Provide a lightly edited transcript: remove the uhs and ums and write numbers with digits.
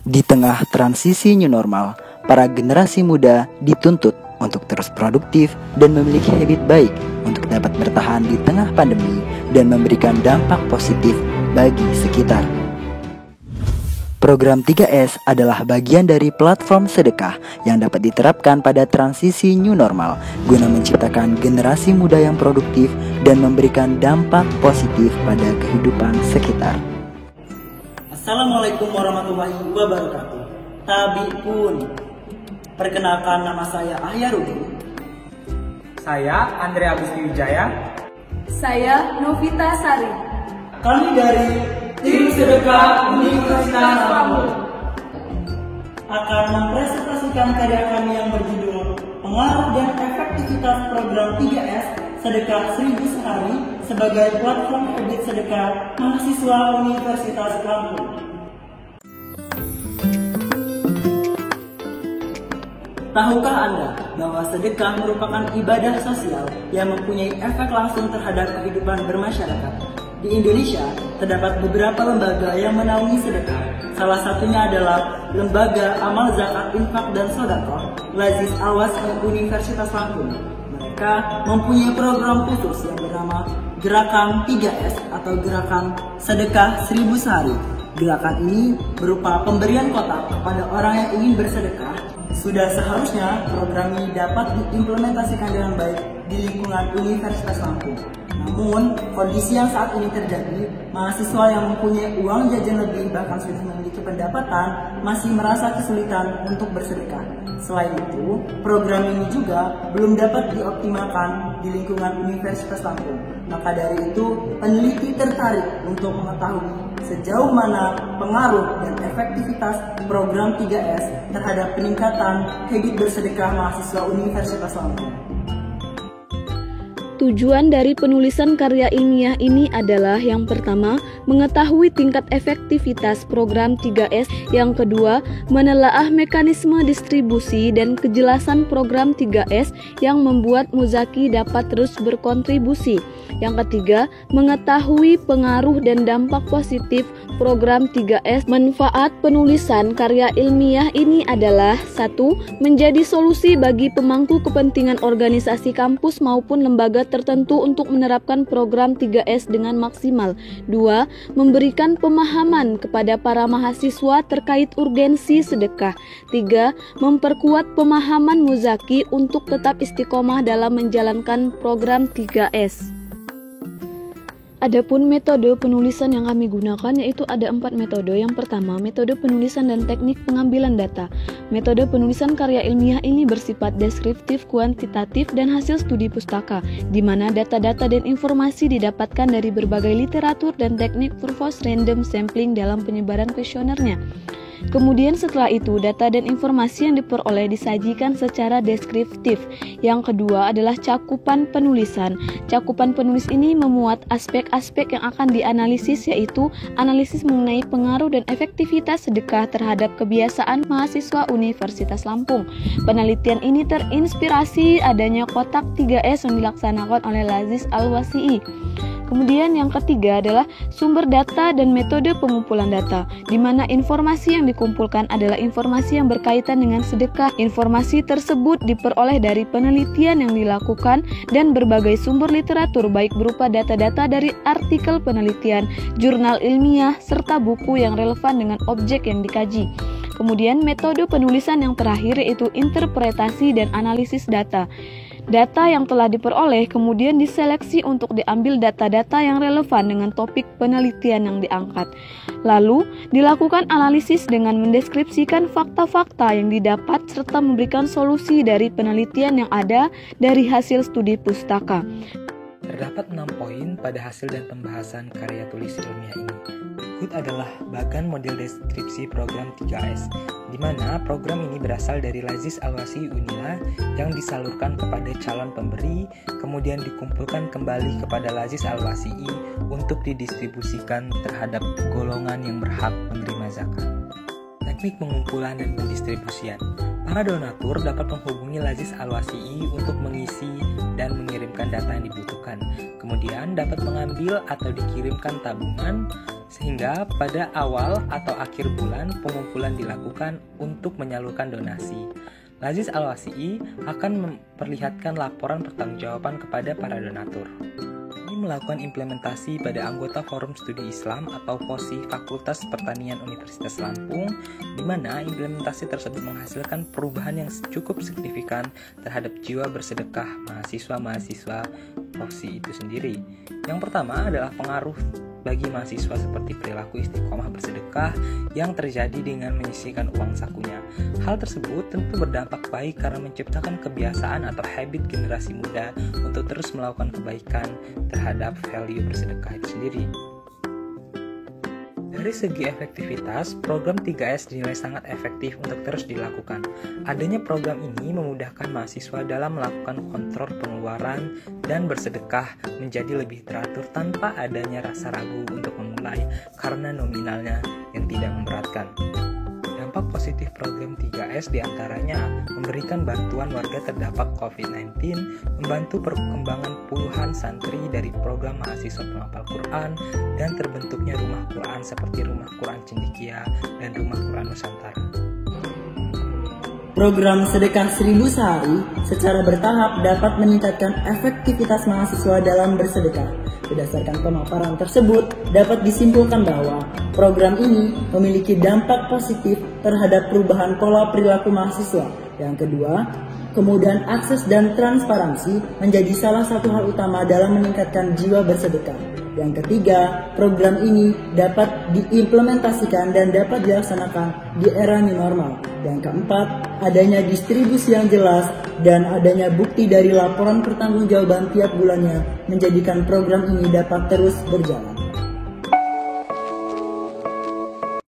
Di tengah transisi new normal, para generasi muda dituntut untuk terus produktif dan memiliki habit baik untuk dapat bertahan di tengah pandemi dan memberikan dampak positif bagi sekitar. Program 3S adalah bagian dari platform sedekah yang dapat diterapkan pada transisi new normal guna menciptakan generasi muda yang produktif dan memberikan dampak positif pada kehidupan sekitar. Assalamualaikum warahmatullahi wabarakatuh. Tabi'un. Perkenalkan, nama saya Ahyarudin. Saya Andre Agusti Wijaya. Saya Novita Sari. Kami dari Tim Sedekah Universitas Lampung akan mempresentasikan karya kami yang berjudul Pengaruh dan Efektivitas Program 3S Sedekah 1000 Sehari sebagai platform habit sedekah mahasiswa Universitas Lampung. Tahukah Anda bahwa sedekah merupakan ibadah sosial yang mempunyai efek langsung terhadap kehidupan bermasyarakat? Di Indonesia, terdapat beberapa lembaga yang menaungi sedekah. Salah satunya adalah Lembaga Amal Zakat Infak dan Sodaqah Lazis Al-Was'i Universitas Lampung. Mereka mempunyai program khusus yang bernama Gerakan 3S atau Gerakan Sedekah 1000 Sehari. Gerakan ini berupa pemberian kotak kepada orang yang ingin bersedekah. Sudah seharusnya program ini dapat diimplementasikan dengan baik di lingkungan Universitas Lampung. Namun, kondisi yang saat ini terjadi, mahasiswa yang mempunyai uang jajan lebih bahkan sudah memiliki pendapatan masih merasa kesulitan untuk bersedekah. Selain itu, program ini juga belum dapat dioptimalkan di lingkungan Universitas Lampung. Maka dari itu, peneliti tertarik untuk mengetahui sejauh mana pengaruh dan efektivitas program 3S terhadap peningkatan habit bersedekah mahasiswa Universitas Lampung. Tujuan dari penulisan karya ilmiah ini adalah yang pertama, mengetahui tingkat efektivitas program 3S, yang kedua, menelaah mekanisme distribusi dan kejelasan program 3S yang membuat Muzaki dapat terus berkontribusi. Yang ketiga, mengetahui pengaruh dan dampak positif program 3S. Manfaat penulisan karya ilmiah ini adalah 1. Menjadi solusi bagi pemangku kepentingan organisasi kampus maupun lembaga tertentu untuk menerapkan program 3S dengan maksimal. 2. Memberikan pemahaman kepada para mahasiswa terkait urgensi sedekah. 3. Memperkuat pemahaman Muzaki untuk tetap istiqomah dalam menjalankan program 3S. Adapun metode penulisan yang kami gunakan yaitu ada 4 metode. Yang pertama, metode penulisan dan teknik pengambilan data. Metode penulisan karya ilmiah ini bersifat deskriptif, kuantitatif, dan hasil studi pustaka, di mana data-data dan informasi didapatkan dari berbagai literatur dan teknik purpose random sampling dalam penyebaran kuesionernya. Kemudian setelah itu, data dan informasi yang diperoleh disajikan secara deskriptif. Yang kedua adalah cakupan penulisan. Cakupan penulis ini memuat aspek-aspek yang akan dianalisis, yaitu analisis mengenai pengaruh dan efektivitas sedekah terhadap kebiasaan mahasiswa Universitas Lampung. Penelitian ini terinspirasi adanya kotak 3S yang dilaksanakan oleh Lazis Al-Was'i. Kemudian yang ketiga adalah sumber data dan metode pengumpulan data, di mana informasi yang dikumpulkan adalah informasi yang berkaitan dengan sedekah. Informasi tersebut diperoleh dari penelitian yang dilakukan dan berbagai sumber literatur, baik berupa data-data dari artikel penelitian, jurnal ilmiah, serta buku yang relevan dengan objek yang dikaji. Kemudian metode penulisan yang terakhir yaitu interpretasi dan analisis data. Data yang telah diperoleh kemudian diseleksi untuk diambil data-data yang relevan dengan topik penelitian yang diangkat. Lalu, dilakukan analisis dengan mendeskripsikan fakta-fakta yang didapat serta memberikan solusi dari penelitian yang ada dari hasil studi pustaka. Terdapat 6 poin pada hasil dan pembahasan karya tulis ilmiah ini. Berikut adalah bagan model deskripsi program 3S, di mana program ini berasal dari Lazis Al-Was'i Unila yang disalurkan kepada calon pemberi, kemudian dikumpulkan kembali kepada Lazis Al-Was'i untuk didistribusikan terhadap golongan yang berhak menerima zakat. Teknik pengumpulan dan pendistribusian. Para donatur dapat menghubungi Lazis Al-Was'i untuk mengisi dan mengirimkan data yang dibutuhkan. Kemudian dapat mengambil atau dikirimkan tabungan, Sehingga pada awal atau akhir bulan pengumpulan dilakukan untuk menyalurkan donasi. Lazis Al-Wasi'i akan memperlihatkan laporan pertanggungjawaban kepada para donatur. Ini melakukan implementasi pada anggota Forum Studi Islam atau FOSI Fakultas Pertanian Universitas Lampung, di mana implementasi tersebut menghasilkan perubahan yang cukup signifikan terhadap jiwa bersedekah mahasiswa-mahasiswa FOSI itu sendiri. Yang pertama adalah pengaruh bagi mahasiswa seperti perilaku istiqomah bersedekah yang terjadi dengan menyisihkan uang sakunya. Hal tersebut tentu berdampak baik karena menciptakan kebiasaan atau habit generasi muda untuk terus melakukan kebaikan terhadap value bersedekah itu sendiri. Dari segi efektivitas, program 3S dinilai sangat efektif untuk terus dilakukan. Adanya program ini memudahkan mahasiswa dalam melakukan kontrol pengeluaran dan bersedekah menjadi lebih teratur tanpa adanya rasa ragu untuk memulai karena nominalnya yang tidak memberatkan. Dampak positif program 3S diantaranya memberikan bantuan warga terdampak COVID-19, membantu perkembangan puluhan santri dari program mahasiswa penghafal Quran, dan terbentuknya rumah Quran seperti Rumah Quran Cendekia dan Rumah Quran Nusantara. Program Sedekah 1000 Sehari secara bertahap dapat meningkatkan efektivitas mahasiswa dalam bersedekah. Berdasarkan pemaparan tersebut, dapat disimpulkan bahwa program ini memiliki dampak positif terhadap perubahan pola perilaku mahasiswa. Yang kedua, kemudahan akses dan transparansi menjadi salah satu hal utama dalam meningkatkan jiwa bersedekah. Yang ketiga, program ini dapat diimplementasikan dan dapat dilaksanakan di era new normal. Yang keempat, adanya distribusi yang jelas dan adanya bukti dari laporan pertanggungjawaban tiap bulannya menjadikan program ini dapat terus berjalan.